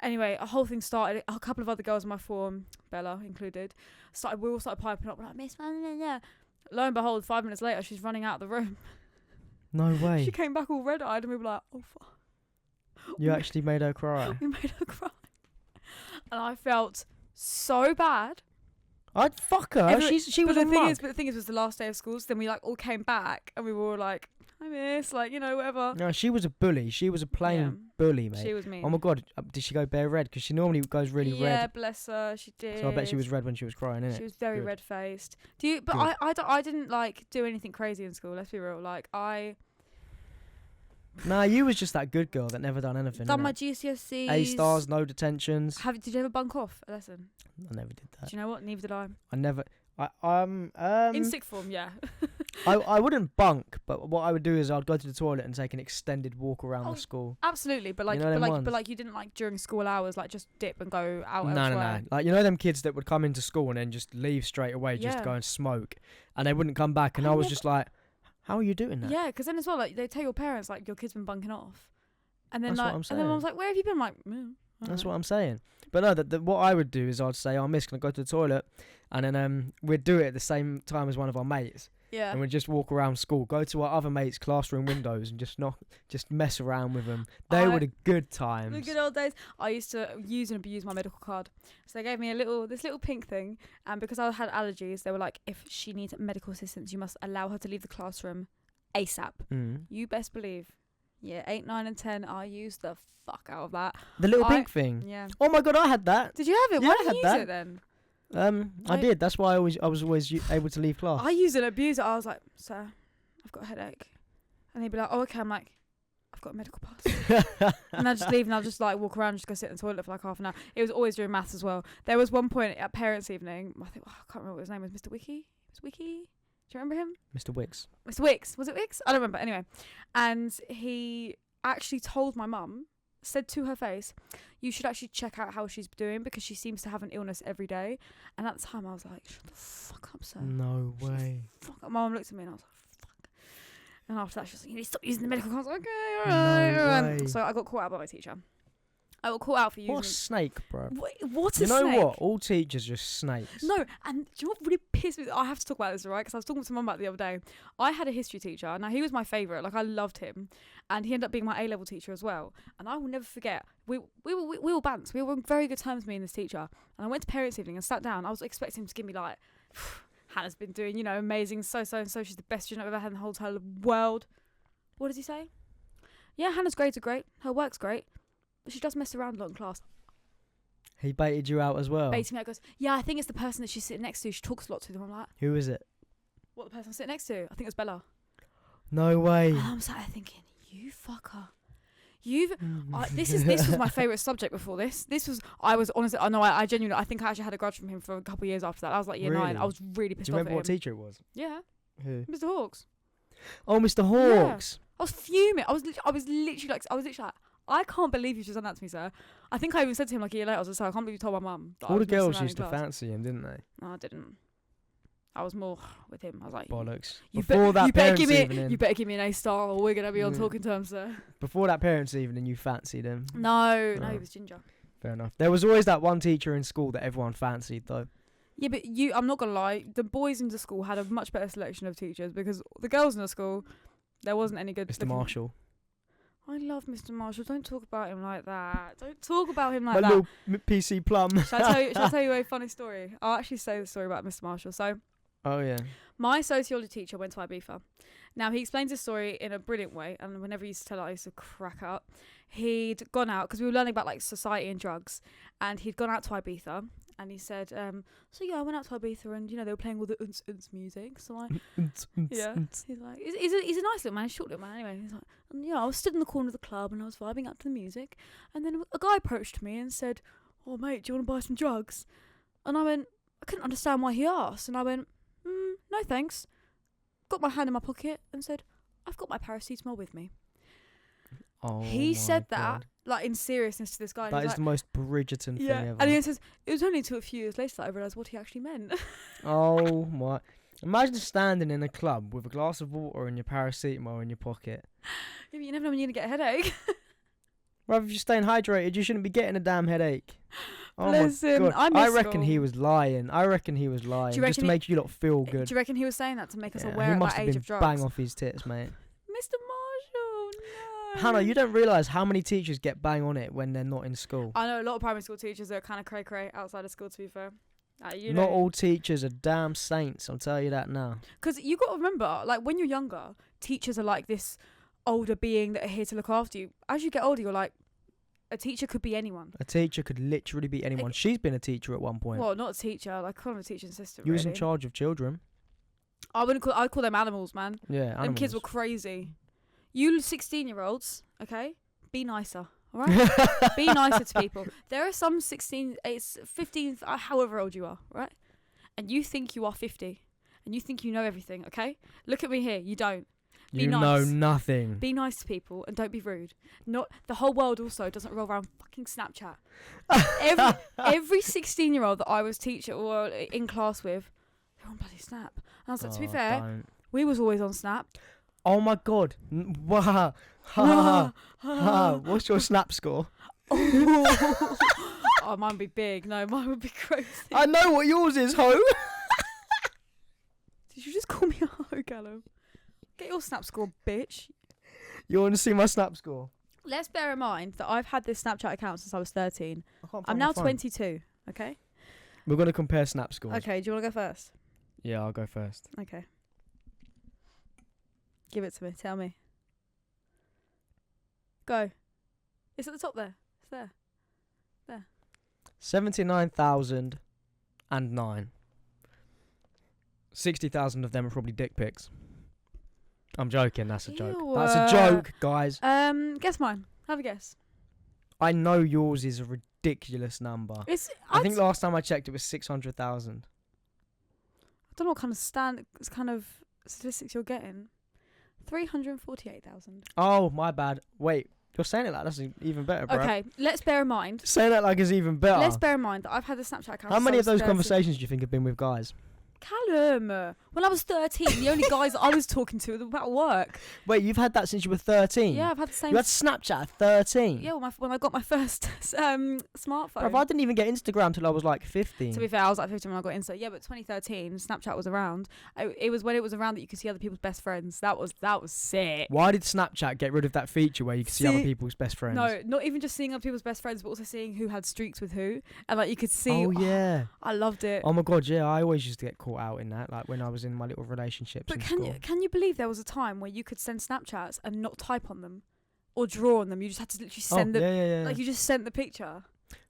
Anyway, a whole thing started. A couple of other girls in my form, Bella included, we all started piping up. We're like, Miss, yeah. Lo and behold, 5 minutes later, she's running out of the room. No way. She came back all red-eyed, and we were like, "Oh fuck!" You actually made her cry. We made her cry, and I felt so bad. I'd fuck her. She was but a mug. the thing is, it was the last day of school. So then we like all came back, and we were all like, "Hi, Miss," like whatever. No, she was a bully. She was a plain Yeah. bully, mate. She was mean. Oh my god, did she go bare red? Because she normally goes really yeah, red. bless her. She did. So I bet she was red when she was crying, innit? She was very Good. red-faced. But Good. I didn't like do anything crazy in school. Let's be real. Like I Nah, you was just that good girl that never done anything. done my innit? GCSEs. A stars, no detentions. Did you ever bunk off a lesson? I never did that. Do you know what? Neither did I. I never. In sixth form, yeah. I wouldn't bunk, but what I would do is I'd go to the toilet and take an extended walk around Oh, the school. Absolutely, but like, You know them ones? but like, you didn't like during school hours, like just dip and go out No. elsewhere. Like them kids that would come into school and then just leave straight away, just Yeah. go and smoke, and they wouldn't come back. And I I was never- just like, "How are you doing that?" Yeah, because then as well, like they tell your parents like your kid's been bunking off, and then That's what like, I'm and then saying. mom's like, "Where have you been?" I'm like, That's what I'm saying. But no, what I would do is I'd say, "Oh, miss, can I go to the toilet?" And then we'd do it at the same time as one of our mates. Yeah. And we'd just walk around school, go to our other mates' classroom windows and just mess around with them. They were the good times. The good old days. I used to use and abuse my medical card. So they gave me this little pink thing, and because I had allergies, they were like, if she needs medical assistance, you must allow her to leave the classroom ASAP. Mm. You best believe. Yeah, 8, 9, and 10. I used the fuck out of that. The little pink thing. Yeah. Oh my god, I had that. Did you have it? Yeah, Why I didn't had you that. use it then? I did. That's why I was always able to leave class. I used it and abused it. I was like, "Sir, I've got a headache," and they'd be like, "Oh, okay." I'm like, "I've got a medical pass," and I'd just leave and I'd just like walk around, and just go sit in the toilet for like half an hour. It was always during maths as well. There was one point at parents' evening. I can't remember what his name was. Mr. Wiki. Was Wiki? Do you remember him? Mr. Wicks. Mr. Wicks. Was it Wicks? I don't remember. Anyway, and he actually told my mum, said to her face, "You should actually check out how she's doing because she seems to have an illness every day." And at the time I was like, "Shut the fuck up, sir." No way. Fuck up. My mum looked at me and I was like, "Fuck." And after that, she was like, you need to stop using the medical cards. Okay, No alright. way. So I got caught out by my teacher. I got caught out for using... What a snake, bro. What a You know snake. what? All teachers are just snakes. No, and do you know what really pissed me? I have to talk about this, right? Because I was talking to Mum about it the other day. I had a history teacher. Now, he was my favourite. Like, I loved him. And he ended up being my A-level teacher as well. And I will never forget. We were bants. We were on very good terms, me and this teacher. And I went to parents' evening and sat down. I was expecting him to give me, like, Hannah's been doing, amazing. So-and-so. She's the best student I've ever had in the whole entire world. What does he say? Yeah, Hannah's grades are great. Her work's great. But she does mess around a lot in class. He baited you out as well. Baiting me out, goes, yeah, I think it's the person that she's sitting next to. She talks a lot to them. I'm like, Who is it? what, the person I'm sitting next to? I think it was Bella. No way. And I'm sat there thinking, you fucker. This was my favourite subject before this. I was honestly, I genuinely, I think I actually had a grudge from him for a couple of years after that. I was like year 9. Really? I was really pissed Do you off at remember what him. teacher it was? Yeah, Who? Mr. Hawkes. Oh, Mr. Hawkes. I was fuming. I was literally like, I can't believe you've just done that to me, sir. I think I even said to him like a year later, I was like, I can't believe you told my mum. All the girls used to fancy him, didn't they? No, I didn't. I was more with him. I was like, Bollocks. You Before that parents' you evening. better give me an A star, or we're gonna be on talking terms, sir. Before that parents' evening, you fancied him. No, Oh. he was ginger. Fair enough. There was always that one teacher in school that everyone fancied, though. Yeah, but I'm not gonna lie. The boys in the school had a much better selection of teachers because the girls in the school, there wasn't any good. Mr. Marshall. I love Mr. Marshall. Don't talk about him like that. Don't talk about him like My that. little PC plum. Shall I tell you a funny story? I'll actually say the story about Mr. Marshall. So, Oh, yeah. my sociology teacher went to Ibiza. Now, he explains his story in a brilliant way, and whenever he used to tell it, I used to crack up. He'd gone out, because we were learning about, like, society and drugs, and he'd gone out to Ibiza, and he said, so, yeah, I went out to Ibiza, and, they were playing all the unts music, so I... yeah. He's like, he's a nice little man, he's a short little man, anyway. He's like, and, I was stood in the corner of the club, and I was vibing up to the music, and then a guy approached me and said, oh, mate, do you want to buy some drugs? And I went, I couldn't understand why he asked, and I went, no thanks. Got my hand in my pocket and said, I've got my paracetamol with me. Oh, He said that, God. like, in seriousness to this guy. That He is was the most Bridgerton thing yeah. ever. And he says, it was only until a few years later that I realised what he actually meant. Oh, my. Imagine standing in a club with a glass of water and your paracetamol in your pocket. Yeah, but you never know when you're going to get a headache. Rather, if you're staying hydrated, you shouldn't be getting a damn headache. Oh, Listen, my God. I I miss reckon he school. was lying. Just reckon to he- make you lot feel good. Do you reckon he was saying that to make us Yeah, aware he of must that have age been of drugs? bang off his tits, mate. Mr. Marshall, no. Hannah, you don't realise how many teachers get bang on it when they're not in school. I know a lot of primary school teachers are kind of cray-cray outside of school, to be fair. Not all teachers are damn saints, I'll tell you that now. Because you got to remember, like, when you're younger, teachers are like this older being that are here to look after you. As you get older, you're like, a teacher could be anyone. A teacher could literally be anyone. She's been a teacher at one point. Well, not a teacher, like kind of a teaching assistant. You was in really. charge of children. I'd call them animals, man. Yeah, Them animals. kids were crazy. You 16-year-olds, okay? Be nicer, all right? Be nicer to people. There are some 16, 15, however old you are, right? And you think you are 50, and you think you know everything, okay? Look at me here. You don't. Be You nice. know nothing. Be nice to people and don't be rude. Not the whole world also doesn't roll around fucking Snapchat. every 16-year-old that I was teacher or in class with, they're on bloody Snap. And I was like, to be fair, Don't. we was always on Snap. Oh my God. Wah. Ha, ha, ha. What's your snap score? Oh, mine would be big. No, mine would be crazy. I know what yours is, ho. Did you just call me a hoe, Callum? Get your Snap score, bitch. You want to see my snap score? Let's bear in mind that I've had this Snapchat account since I was 13. I can't I'm find now my phone. 22, okay? We're going to compare snap scores. Okay, do you want to go first? Yeah, I'll go first. Okay. Give it to me. Tell me. Go. It's at the top there. It's there. 79,009. 60,000 of them are probably dick pics. I'm joking. That's a joke. Ew, That's a joke, guys. Guess mine. Have a guess. I know yours is a ridiculous number. I think last time I checked, it was 600,000. I don't know what kind of statistics you're getting. 348,000. Oh, my bad. Wait, you're saying it like that's even better, bro. Okay, let's bear in mind. Saying that like it's even better. Let's bear in mind that I've had the Snapchat account. How many of since I was those 13. conversations do you think have been with guys? Callum, when I was 13, the only guys that I was talking to were about work. Wait, you've had that since you were 13? Yeah, I've had the same. You had Snapchat at 13? Yeah, when I got my first smartphone. Bruv, I didn't even get Instagram till I was like 15. To be fair, I was like 15 when I got Insta. Yeah, but 2013, Snapchat was around. It was when it was around that you could see other people's best friends. That was sick. Why did Snapchat get rid of that feature where you could see other people's best friends? No, not even just seeing other people's best friends, but also seeing who had streaks with who, and like you could see. Oh yeah. I loved it. Oh my god, yeah. I always used to get caught out in that, like when I was in my little relationships. But in can school. can you believe there was a time where you could send Snapchats and not type on them, or draw on them? You just had to literally send them. Yeah. Like you just sent the picture.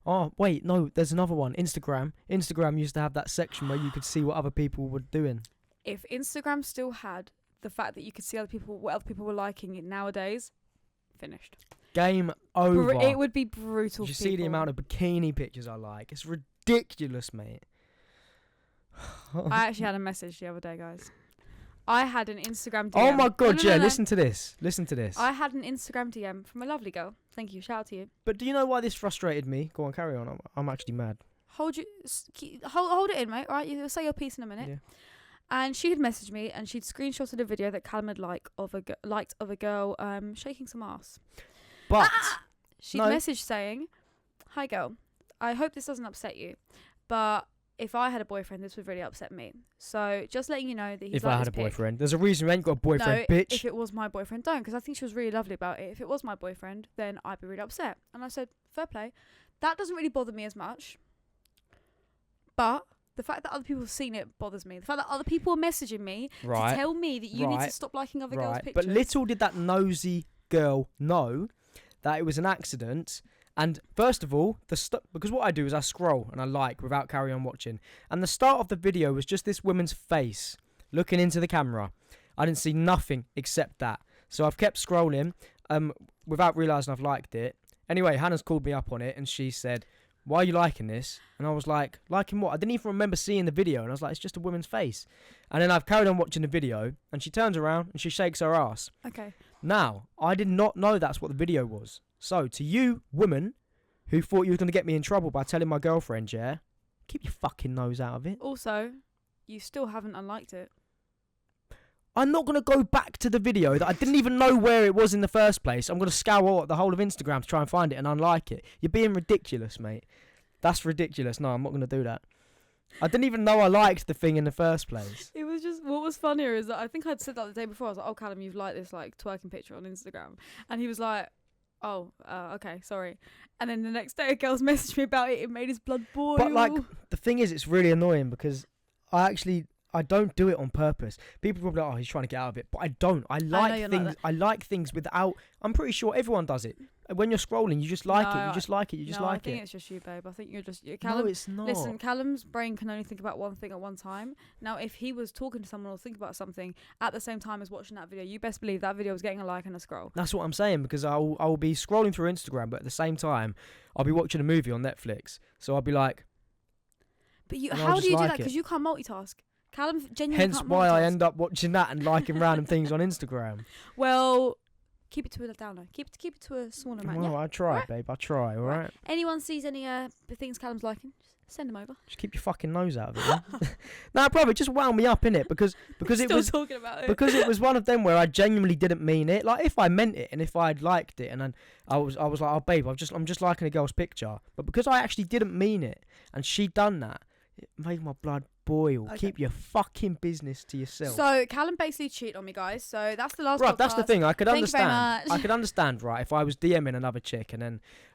Oh wait, no. There's another one. Instagram. Instagram used to have that section where you could see what other people were doing. If Instagram still had the fact that you could see what other people were liking it nowadays, finished. Game over. It would be brutal. You for see the people. amount of bikini pictures I like. It's ridiculous, mate. I actually had a message the other day, guys. I had an Instagram DM. Oh my god, No. listen to this. Listen to this. I had an Instagram DM from a lovely girl. Thank you. Shout out to you. But do you know why this frustrated me? Go on, carry on. I'm actually mad. Hold it in, mate. All right, you'll say your piece in a minute. Yeah. And she had messaged me, and she'd screenshotted a video that Callum had liked of a girl shaking some ass. But she'd no. messaged saying, "Hi girl, I hope this doesn't upset you, but if I had a boyfriend, this would really upset me. So just letting you know that he's if like I had this a pic." boyfriend, there's a reason you ain't got a boyfriend, No, bitch. if it was my boyfriend, don't, because I think she was really lovely about it. If it was my boyfriend, then I'd be really upset. And I said, fair play. That doesn't really bother me as much. But the fact that other people have seen it bothers me. The fact that other people are messaging me to tell me that you need to stop liking other girls' pictures. But little did that nosy girl know that it was an accident. And first of all, because what I do is I scroll and I like without carry on watching. And the start of the video was just this woman's face looking into the camera. I didn't see nothing except that. So I've kept scrolling without realising I've liked it. Anyway, Hannah's called me up on it and she said, "Why are you liking this?" And I was like, liking what? I didn't even remember seeing the video. And I was like, it's just a woman's face. And then I've carried on watching the video and she turns around and she shakes her ass. Okay. Now, I did not know that's what the video was. So, to you, woman, who thought you were going to get me in trouble by telling my girlfriend, yeah, keep your fucking nose out of it. Also, you still haven't unliked it. I'm not going to go back to the video that I didn't even know where it was in the first place. I'm going to scour the whole of Instagram to try and find it and unlike it. You're being ridiculous, mate. That's ridiculous. No, I'm not going to do that. I didn't even know I liked the thing in the first place. It was just, what was funnier is that I think I'd said that the day before. I was like, "Oh, Callum, you've liked this like twerking picture on Instagram." And he was like, "Oh, okay, sorry." And then the next day a girl's messaged me about it. It made his blood boil. But like, the thing is, it's really annoying because I don't do it on purpose. People probably like, "Oh, he's trying to get out of it," but I don't. I like things. I like things without. I'm pretty sure everyone does it. When you're scrolling, you just like it. You just like it. You just like it. I think it's just you, babe. I think you're just Callum. No, it's not. Listen, Callum's brain can only think about one thing at one time. Now, if he was talking to someone or thinking about something at the same time as watching that video, you best believe that video was getting a like and a scroll. That's what I'm saying, because I'll be scrolling through Instagram, but at the same time, I'll be watching a movie on Netflix. So I'll be like, but how do you do that? Because you can't multitask. Callum genuinely hence can't why multitask. I end up watching that and liking random things on Instagram. Well, keep it to a downer. Keep it to a smaller amount. Well, Yeah? I try, Right. babe. I try. All right. Anyone sees any things Callum's liking, just send them over. Just keep your fucking nose out of it. Yeah? Nah, bro, it just wound me up, innit? Because it Still was talking about it. because it was one of them where I genuinely didn't mean it. Like if I meant it and if I'd liked it, and then I was like, "Oh, babe, I'm just liking a girl's picture." But because I actually didn't mean it, and she done that, it made my blood boil. Okay. Keep your fucking business to yourself. So Callum basically cheated on me, guys. So that's the last. Right, podcast. that's the thing. I could Thank you very understand. much. I could understand, right, if I was DMing another chick and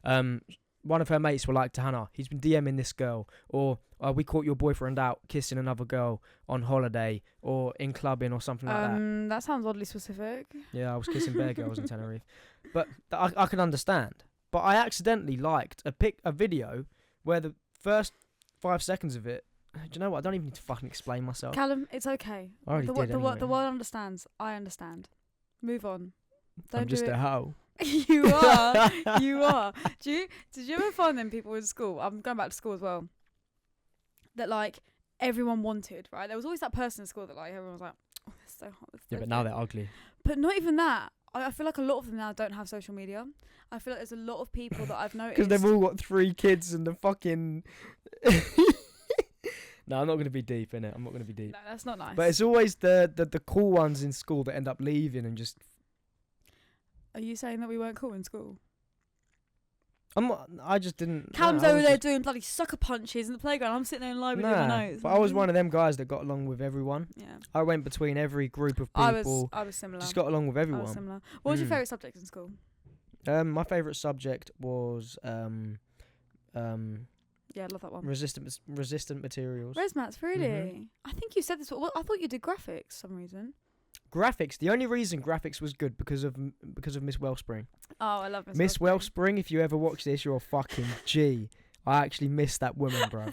then one of her mates were like to Hannah, "He's been DMing this girl," or "We caught your boyfriend out kissing another girl on holiday or in clubbing," or something like that. That sounds oddly specific. Yeah, I was kissing bear girls in Tenerife. But I can understand. But I accidentally liked a video where the first 5 seconds of it. Do you know what? I don't even need to fucking explain myself. Callum, it's okay. I already did anyway. The world understands. I understand. Move on. Don't I'm just do it. a hoe. You are. You are. Did you ever find them people in school? I'm going back to school as well. That like everyone wanted, right? There was always that person in school that like everyone was like, "Oh, they're so hot." Yeah, but now they're ugly. But not even that. I feel like a lot of them now don't have social media. I feel like there's a lot of people that I've noticed. Because they've all got 3 kids and the fucking... No, I'm not going to be deep in it. I'm not going to be deep. No, that's not nice. But it's always the cool ones in school that end up leaving and just. Are you saying that we weren't cool in school? I'm not. I just didn't. Callum's no, I over was there just- doing bloody sucker punches in the playground. I'm sitting there in the library doing my notes. But I was one of them guys that got along with everyone. Yeah. I went between every group of I people. was similar. Just got along with I everyone. was similar. What was your Mm. favourite subject in school? My favourite subject was Yeah, I love that one. resistant materials. Resmats, really? I think you said this. Well, I thought you did graphics for some reason. Graphics. The only reason graphics was good because of Miss Wellspring. Oh, I love Miss Wellspring. If you ever watch this, you're a fucking G. I actually miss that woman, bro.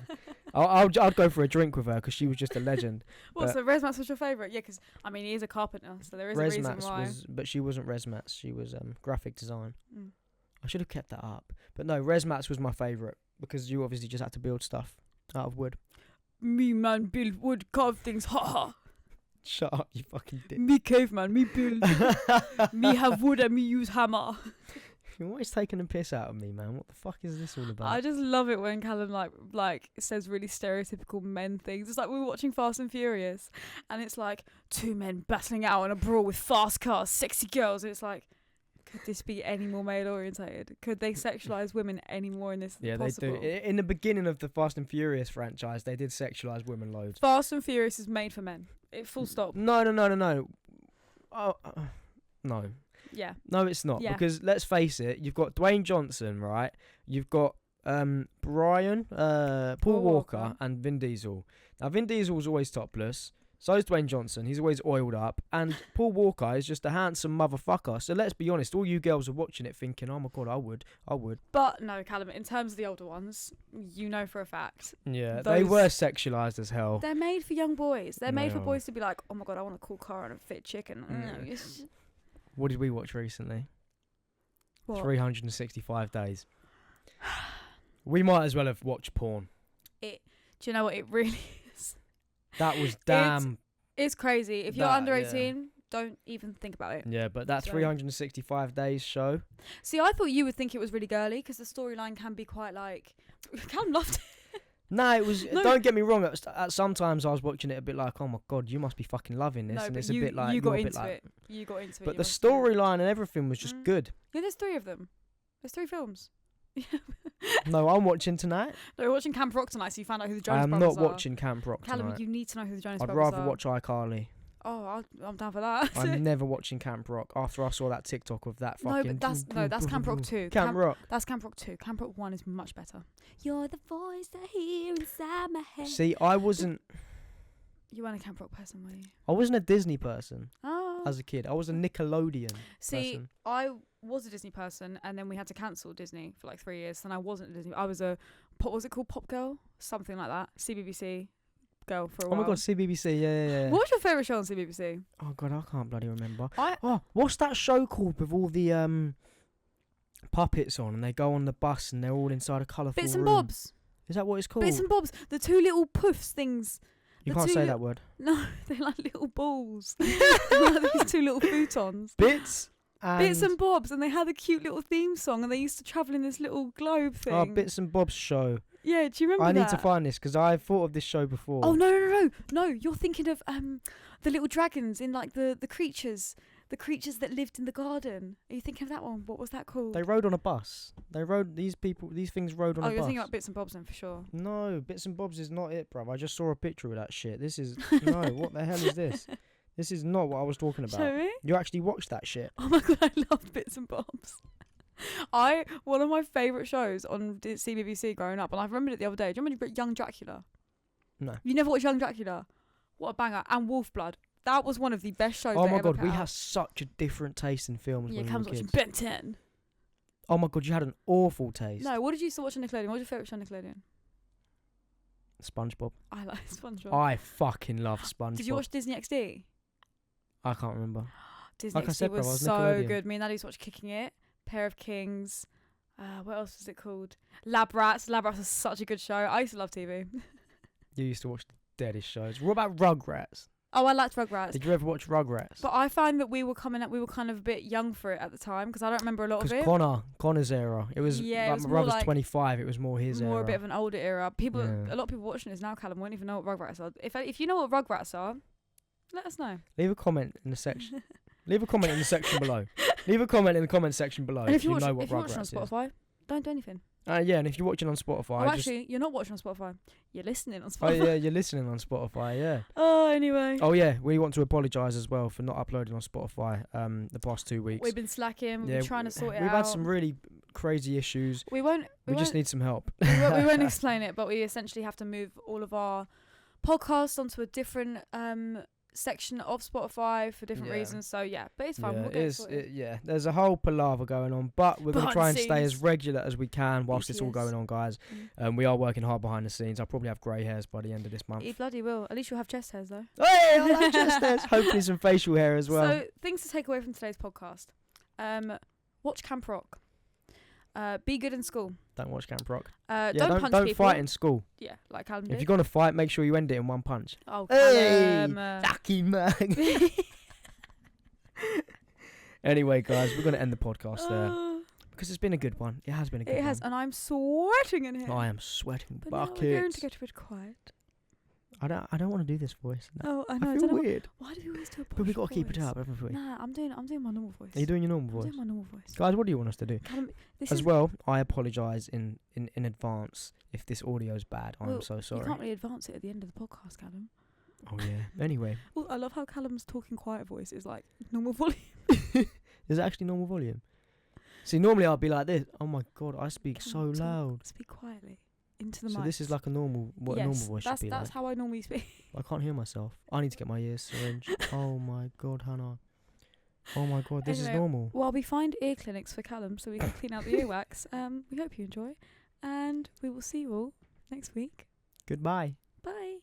I'd go for a drink with her because she was just a legend. What? So Resmats was your favourite? Yeah, because I mean he is a carpenter, so there is a reason why. But she wasn't Resmats. She was graphic design. Mm. I should have kept that up. But no, Resmats was my favourite because you obviously just had to build stuff out of wood. Me man build wood, carve things, ha ha. Shut up, you fucking dick. Me caveman, me build. Me have wood and me use hammer. You're always taking a piss out of me, man. What the fuck is this all about? I just love it when Callum like says really stereotypical men things. It's like we were watching Fast and Furious, and it's like two men battling out in a brawl with fast cars, sexy girls. And it's like, could this be any more male orientated? Could they sexualize women any more in this? Yeah, possible? they do. In the beginning of the Fast and Furious franchise, they did sexualize women loads. Fast and Furious is made for men. Full stop. No. Oh, no. Yeah. No, it's not. Yeah. Because let's face it, you've got Dwayne Johnson, right? You've got Paul Walker, and Vin Diesel. Now, Vin Diesel's always topless. So is Dwayne Johnson. He's always oiled up. And Paul Walker is just a handsome motherfucker. So let's be honest, all you girls are watching it thinking, oh my God, I would. But no, Callum, in terms of the older ones, you know for a fact. Yeah, they Those- were sexualized as hell. They're made for young boys. They're made They for are. boys to be like, oh my God, I want a cool car and a fit chicken. What did we watch recently? What? 365 days. We might as well have watched porn. Do you know what it really is? That was damn. It's crazy. If you're That, under yeah. 18, don't even think about it. Yeah, but that So- 365 days show. See, I thought you would think it was really girly because the storyline can be quite like. Callum loved it. No, it was. No. Don't get me wrong. At sometimes I was watching it a bit like, oh my God, you must be fucking loving this, No, and but it's a bit like you got you're a bit into like- it. You got into it. But you the must admit. storyline and everything was just Mm. good. Yeah, there's 3 of them. There's 3 films. No, I'm watching tonight. No, we're watching Camp Rock tonight, so you found out who the I Jonas am Brothers not are. watching Camp Rock Callum, tonight. you need to know who the Jonas I'd Brothers rather are. watch iCarly. Oh, I'm down for that. I'm never watching Camp Rock after I saw that TikTok of that No, fucking. but that's Camp Rock 2. Camp Rock. That's Camp Rock 2. Camp Rock 1 is much better. You're the voice I hear inside my head. See, I wasn't You weren't a Camp Rock person, were you? a Disney person Oh. as a kid. I was a Nickelodeon See, person. I was a Disney person, and then we had to cancel Disney for like 3 years. Then I wasn't a Disney. I was a what was it called? Pop girl, something like that. CBBC girl for a Oh while. my God, CBBC, yeah. What was your favourite show on CBBC? Oh God, I can't bloody remember. I- Oh, what's that show called with all the puppets on, and they go on the bus and they're all inside a colourful Bits and room? Bobs. Is that what it's called? Bits and Bobs. The 2 little puffs things. You the can't two say li- that word. No, they're like little balls. They're like these 2 little futons. Bits Bits and Bobs, and they had a cute little theme song, and they used to travel in this little globe thing. Oh, Bits and Bob's show. Yeah, do you remember I that? need to find this because I've thought of this show before. Oh no! You're thinking of the little dragons in like the creatures that lived in the garden. Are you thinking of that one? What was that called? They rode on a bus. These things rode on a bus. You're thinking about Bits and Bobs then for sure. No, Bits and Bobs is not it, bruv. I just saw a picture of that shit. This is no. What the hell is this? This is not what I was talking about. Show me. You actually watched that shit. Oh my God, I love Bits and Bobs. One of my favourite shows on CBBC growing up, and I remembered it the other day. Do you remember Young Dracula? No. You never watched Young Dracula? What a banger! And Wolf Blood. That was one of the best shows. Oh they my ever God, put we out. had such a different taste in films Yeah, when we Cam's were watching kids. Ben 10. Oh my God, you had an awful taste. No, what did you used to watch on Nickelodeon? What was your favourite show on Nickelodeon? SpongeBob. I like SpongeBob. I fucking love SpongeBob. Did you watch Disney XD? I can't remember. Disney Like I XD said, bro, I was was so Nickelodeon. good. Me and Daddy used to watch Kicking It, Pair of Kings. What else was it called? Lab Rats. Lab Rats was such a good show. I used to love TV. You used to watch the deadest shows. What about Rugrats? Oh, I liked Rugrats. Did you ever watch Rugrats? But I find that we were kind of a bit young for it at the time because I don't remember a lot of it. Because Connor's era. It was Yeah, it like was my more brother's like 25. It was more his era. More a bit of an older era. Yeah. A lot of people watching this now, Callum, won't even know what Rugrats are. If you know what Rugrats are, let us know. Leave a comment in the section. Leave a comment in the section below. Leave a comment in the comment section below And if you know what if you're watching on Rugrats is. Spotify, don't do anything. Yeah, and if you're watching on Spotify... Oh, actually, you're not watching on Spotify. You're listening on Oh, Spotify. yeah, you're listening on Spotify, yeah. Oh, anyway. Oh, yeah, we want to apologise as well for not uploading on Spotify the past 2 weeks. We've been slacking. We've been trying to sort it out. We've had some really crazy issues. We just need some help. we won't explain it, but we essentially have to move all of our podcasts onto a different section of Spotify for different reasons. So but it's fine. Yeah, We'll get it sorted. there's a whole palaver going on, but we're going to Behind try the and stay as scenes. regular as we can whilst it's all BTS. going on, guys. We are working hard behind the scenes. I'll probably have grey hairs by the end of this month. You bloody will. At least you'll have chest hairs though. Hey, I like chest hairs. Hopefully some facial hair as well. So things to take away from today's podcast. Watch Camp Rock. Be good in school. Don't watch Camp Rock. Don't punch don't people. fight in school. Yeah, like Callum If did. you're going to fight, make sure you end it in one punch. Oh, Hey, Callum. Ducky mug. Anyway, guys, we're going to end the podcast there. Because it's been a good one. It has been a good one. It has, and I'm sweating in here. I am sweating But now buckets. we're going to get a bit quiet. I don't want to do this voice. No. Oh, I know. I I feel don't know. weird. Why do we always do a But we posh got to keep it voice? up, haven't we? Nah, I'm doing my normal voice. Are you doing your normal I'm voice? doing my normal voice. Guys, what do you want us to do? Callum, this As is well, I apologise in advance if this audio's bad. I'm well, so sorry. You can't really advance it at the end of the podcast, Callum. Oh, yeah. Anyway. Well, I love how Callum's talking quiet voice is like normal volume. Is it actually normal volume? See, normally I'd be like this. Oh, my God, I speak Callum, so talk. loud. Speak quietly into the mic. So this is like a normal, a normal voice should be that's like. how I normally speak. I can't hear myself. I need to get my ears syringed. Oh, my God, Hannah. Oh, my God, this is Anyway, normal. Well, we find ear clinics for Callum so we can clean out the earwax. We hope you enjoy, and we will see you all next week. Goodbye. Bye.